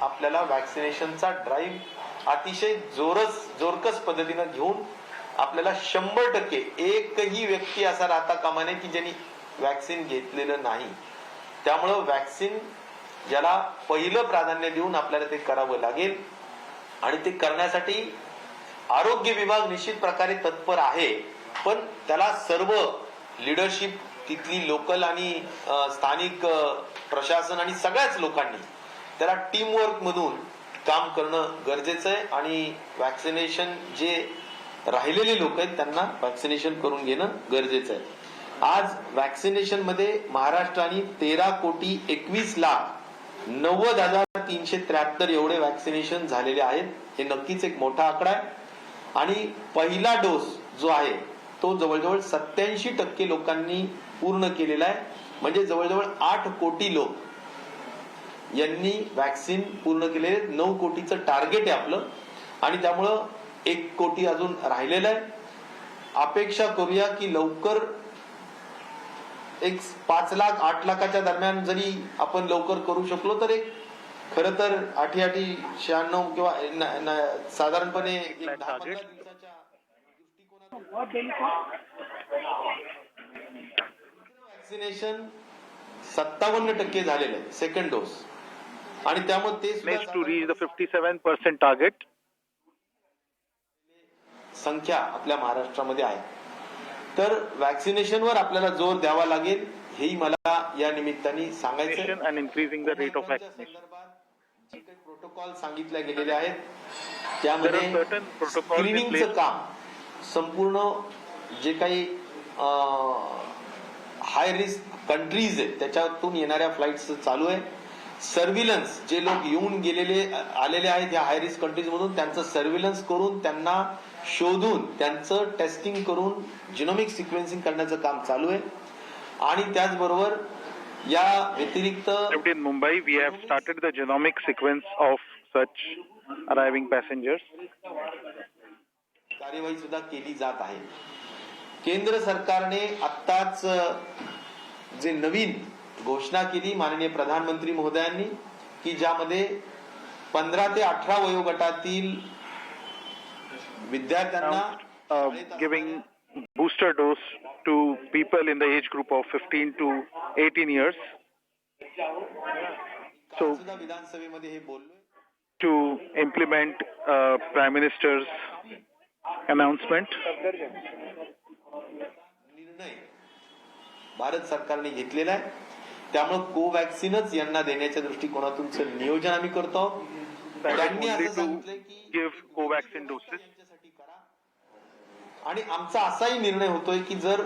आपल्याला वॅक्सिनेशनचा ड्राईव्ह अतिशय जोरकस पद्धतीनं घेऊन आपल्याला 100% एकही व्यक्ती असा राहता कामा नये की ज्यांनी वॅक्सिन घेतलेलं नाही. त्यामुळं वॅक्सिन ज्याला पहिलं प्राधान्य देऊन आपल्याला ते करावं लागेल आणि ते करण्यासाठी आरोग्य विभाग निश्चित प्रकारे तत्पर आहे. पण त्याला सर्व लीडरशिप तिथली लोकल आणि स्थानिक प्रशासन आणि सगळ्याच लोकांनी त्याला टीम वर्क मधून काम करणं गरजेचं आहे आणि वॅक्सिनेशन जे राहिलेले लोक आहेत त्यांना वॅक्सिनेशन करून घेणं गरजेचं आहे. आज वॅक्सिनेशन मध्ये महाराष्ट्राने 13,21,90,373 एवढे वॅक्सिनेशन झालेले आहेत. हे नक्कीच एक मोठा आकडा आहे आणि पहिला डोस जो आहे तो जवळजवळ 87% लोकांनी पूर्ण केलेला आहे. म्हणजे जवळजवळ 8 कोटी लोक यांनी वॅक्सिन पूर्ण केलेले. 9 कोटीचं टार्गेट आहे आपलं आणि त्यामुळं 1 कोटी अजून राहिलेलं आहे. अपेक्षा करूया की लवकर एक 5 लाख 8 लाखाच्या दरम्यान जरी आपण लवकर करू शकलो तर एक खरं तर 98-96 किंवा साधारणपणे 10-15 दिवसाच्या वॅक्सिनेशन 57% झालेलं आहे सेकंड डोस आणि त्यामुळे ते टू रीच द 57% टार्गेट संख्या आपल्या महाराष्ट्रामध्ये आहे. तर वॅक्सिनेशनवर आपल्याला जोर द्यावा लागेल हेही मला या निमित्ताने सांगायचं. and increasing the rate of vaccination. जे काही प्रोटोकॉल सांगितले गेलेले आहेत त्यामध्ये स्क्रीनिंगचं काम संपूर्ण जे काही हाय रिस्क कंट्रीज आहेत त्याच्यातून येणाऱ्या फ्लाईट्स चालू आहे. सर्व्हिलन्स जे लोक येऊन आलेले आहेत या हाय रिस्क कंट्रीज मधून त्यांचं सर्व्हिलन्स करून त्यांना शोधून त्यांचं टेस्टिंग करून जिनोमिक सिक्वेन्सिंग करण्याचं काम चालू आहे. आणि त्याचबरोबर या व्यतिरिक्त in Mumbai we have started the genomic sequence of such arriving passengers. कार्यवाही सुद्धा केली जात आहे. केंद्र सरकारने आत्ताच जे नवीन घोषणा केली माननीय प्रधानमंत्री महोदयांनी की ज्यामध्ये 15 ते 18 वयोगटातील विद्यार्थ्यांना giving booster dose to people in the age group of 15 to 18 years. So विधानसभेमध्ये हे बोललोय to implement Prime Minister's announcement. निर्णय भारत सरकारने घेतलेला आहे. त्यामुळे कोवॅक्सिनच यांना देण्याच्या दृष्टिकोनातून नियोजन आम्ही करतो. त्यांनी असं सांगितलंय की give Covaxin doses. आणि आमचा असाही निर्णय होतोय की जर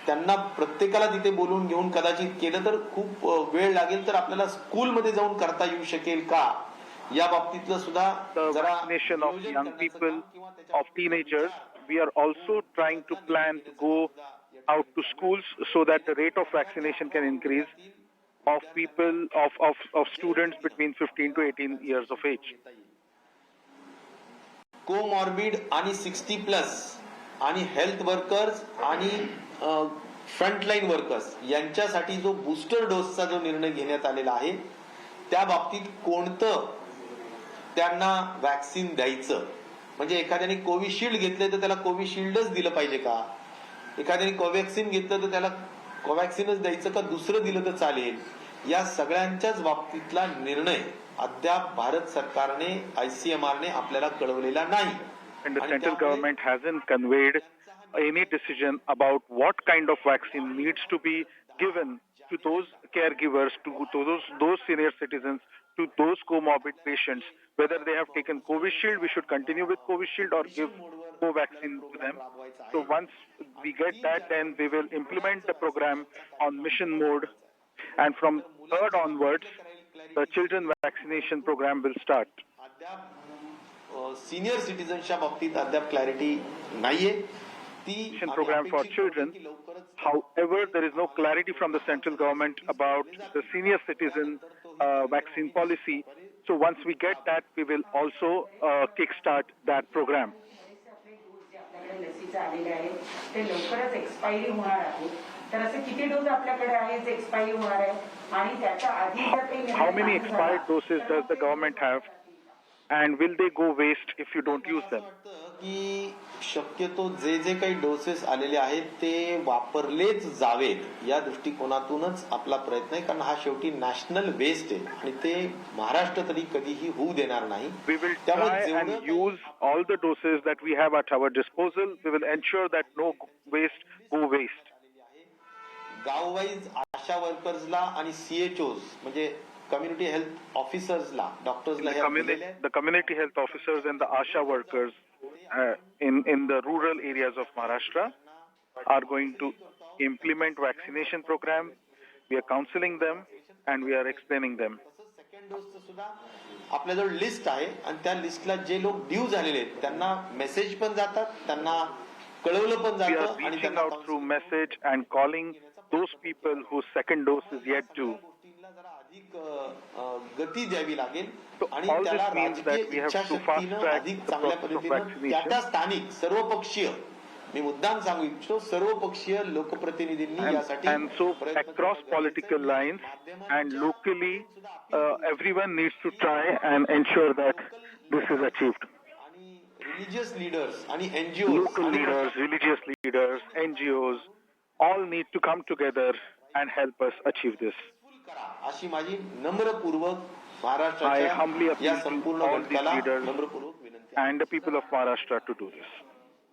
त्यांना प्रत्येकाला तिथे बोलून घेऊन कदाचित केलं तर खूप वेळ लागेल तर आपल्याला स्कूलमध्ये जाऊन करता येऊ शकेल का या बाबतीतलं सुद्धा जरा vaccination of young people, of teenagers. We are also trying to plan to go out to schools so that the rate of vaccination can increase of people of students between 15 to 18 years of age. Comorbid आणि 60+ आणि health workers आणि frontline workers यांच्यासाठी जो booster डोसचा जो निर्णय घेण्यात आलेला आहे त्या बाबतीत कोणतं त्यांना वॅक्सिन द्यायचं म्हणजे एखाद्याने कोविशिल्ड घेतलं तर त्याला कोविशिल्डच दिलं पाहिजे का, एखाद्याने कोवॅक्सिन घेतलं तर त्याला कोवॅक्सिनच द्यायचं का दुसरं दिलं तर चालेल, या सगळ्यांच्याच बाबतीतला निर्णय अद्याप भारत सरकारने ICMR ने आपल्याला कळवलेला नाही. And the central government hasn't conveyed any decision about what kind of vaccine needs to be given to those caregivers, to those senior citizens, to those comorbid patients. Whether they have taken Covishield, we should continue with Covishield or give Covaxin to them. So once we get that, then we will implement the program on mission mode. And from 3rd onwards, the children vaccination program will start. Senior citizens बाबतीत अद्याप clarity नाहीये. Program for children. However, there is no clarity from the central government about the senior citizen vaccine policy. So once we get that, we will also kickstart that program. तर असे किती डोस आपल्याकडे आहे जे expiry होणार आहे आणि त्याच्या आधी जर काही How many expired doses does the government have? And will they go waste if you don't use them? मला असं वाटतं की शक्यतो जे जे काही डोसेस आलेले आहेत ते वापरलेच जावेत या दृष्टिकोनातूनच आपला प्रयत्न आहे, कारण हा शेवटी नॅशनल वेस्ट आहे आणि ते महाराष्ट्र तरी कधीही होऊ देणार नाही. We will त्यामुळे try and जेवढं use all the doses that we have at our disposal. We will ensure that no waste go waste. गाववाईज आशा वर्कर्सला आणि CHOs म्हणजे कम्युनिटी हेल्थ ऑफिसर्सला डॉक्टर्सला हे दिलेले आहे. The community health officers and the ASHA workers in the rural areas of Maharashtra are going to implement vaccination program. We are counseling them and we are explaining them. तसंच second डोसचं सुद्धा आपल्याजवळ list आहे आणि त्या लिस्टला जे लोक due झालेले आहेत त्यांना मेसेज पण जातात, त्यांना कळवलं पण We are जातं आणि reaching त्यांना out through message and calling those people whose second dose is yet due. गोष्टींना जरा अधिक गती द्यावी लागेल So आणि all त्याला this means that we राजकीय have to इच्छाशक्तीनं fast-track अधिक the चांगल्या process of पद्धतीनं vaccination. त्या स्थानिक सर्वपक्षीय मी मुद्दाम सांगू इच्छितो सर्वपक्षीय लोकप्रतिनिधींनी यासाठी And so प्रयत्न across करणं political गरजेचं आहे. lines and माध्यमांच्या locally, सुद्धा appeal everyone needs to try and ensure that this is achieved. आणि रिलिजियस लीडर्स आणि NGOs Local आणि leaders, religious leaders, NGOs, all need to come together and help us achieve this. करा अशी माझी नम्रपूर्वक I महाराष्ट्राच्या humbly appeal या to संपूर्ण all these घटकाला leaders नम्रपूर्वक विनंती आहे. and the people of Maharashtra to do this.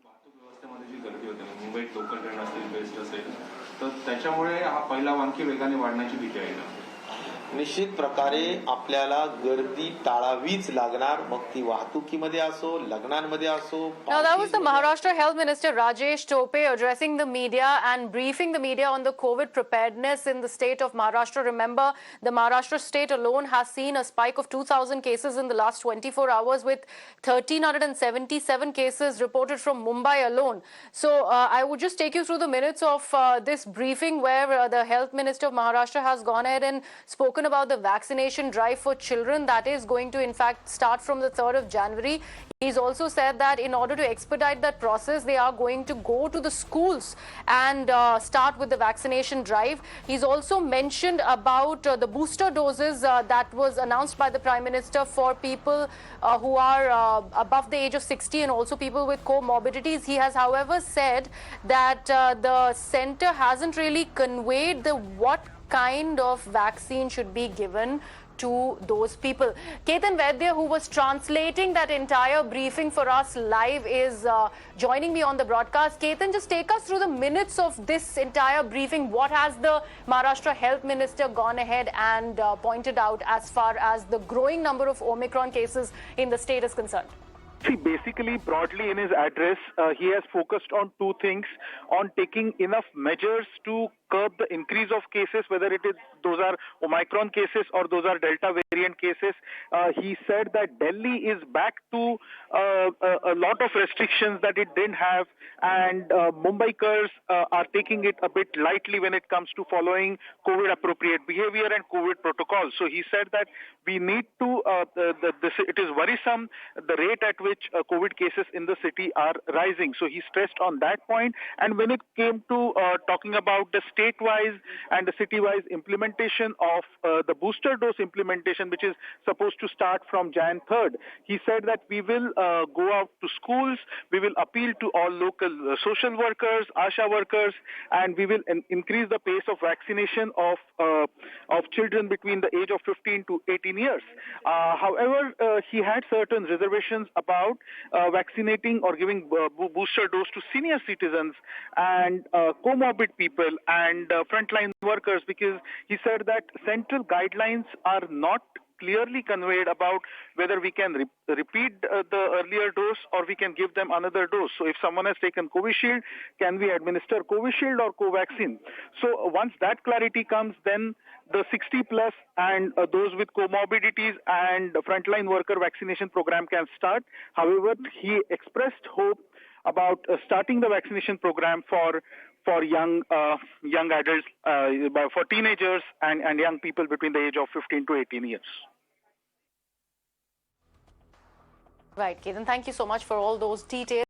वाहतूक व्यवस्थेमध्ये जी गर्दी होते मुंबईत लोकल ट्रेन असतील बेस्ट असेल तर त्याच्यामुळे हा पहिला आणखी वेगाने वाढण्याची भीती आहे का? निश्चित प्रकारे आपल्याला गर्दी टाळावीच लागणार, मग ती वाहतुकीमध्ये असो, लग्नांमध्ये असो. Now, that was the Maharashtra Health Minister Rajesh Tope addressing the media and briefing the media on the COVID preparedness in the state of Maharashtra. Remember, the Maharashtra state alone has seen a spike of 2,000 cases in the last 24 hours with 1,377 cases reported from Mumbai alone. So, I would just take you through the minutes of this briefing where the Health Minister of Maharashtra has gone ahead and spoken about the vaccination drive for children that is going to in fact start from the 3rd of January. He's also said that in order to expedite that process, they are going to go to the schools and start with the vaccination drive. He's also mentioned about the booster doses that was announced by the Prime Minister for people who are above the age of 60 and also people with comorbidities. He has, however, said that the center hasn't really conveyed the what kind of vaccine should be given to those people. Ketan Vaidya, who was translating that entire briefing for us live, is joining me on the broadcast. Ketan, just take us through the minutes of this entire briefing. What has the Maharashtra Health Minister gone ahead and pointed out as far as the growing number of Omicron cases in the state is concerned? See, basically, broadly in his address, he has focused on two things: on taking enough measures to curb the increase of cases, whether those are Omicron cases or those are Delta variant cases. He said that Delhi is back to a lot of restrictions that it didn't have, and Mumbaikars are taking it a bit lightly when it comes to following COVID-appropriate behavior and COVID protocols. So he said that we need to, it is worrisome the rate at which COVID cases in the city are rising. So he stressed on that point. And when it came to talking about the state-wise and the city-wise implementation of the booster dose implementation, which is supposed to start from Jan 3rd, he said that we will go out to schools, we will appeal to all local social workers, ASHA workers, and we will increase the pace of vaccination of children between the age of 15 to 18 years. However, he had certain reservations about vaccinating or giving booster dose to senior citizens and comorbid people and frontline workers, because he said that central guidelines are not clearly conveyed about whether we can repeat the earlier dose or we can give them another dose. So if someone has taken Covishield, can we administer Covishield or Covaxin? So once that clarity comes, then the 60 plus and those with comorbidities and frontline worker vaccination program can start. However, he expressed hope about starting the vaccination program for young adults, for teenagers and young people between the age of 15 to 18 years. Right, Ketan, thank you so much for all those details.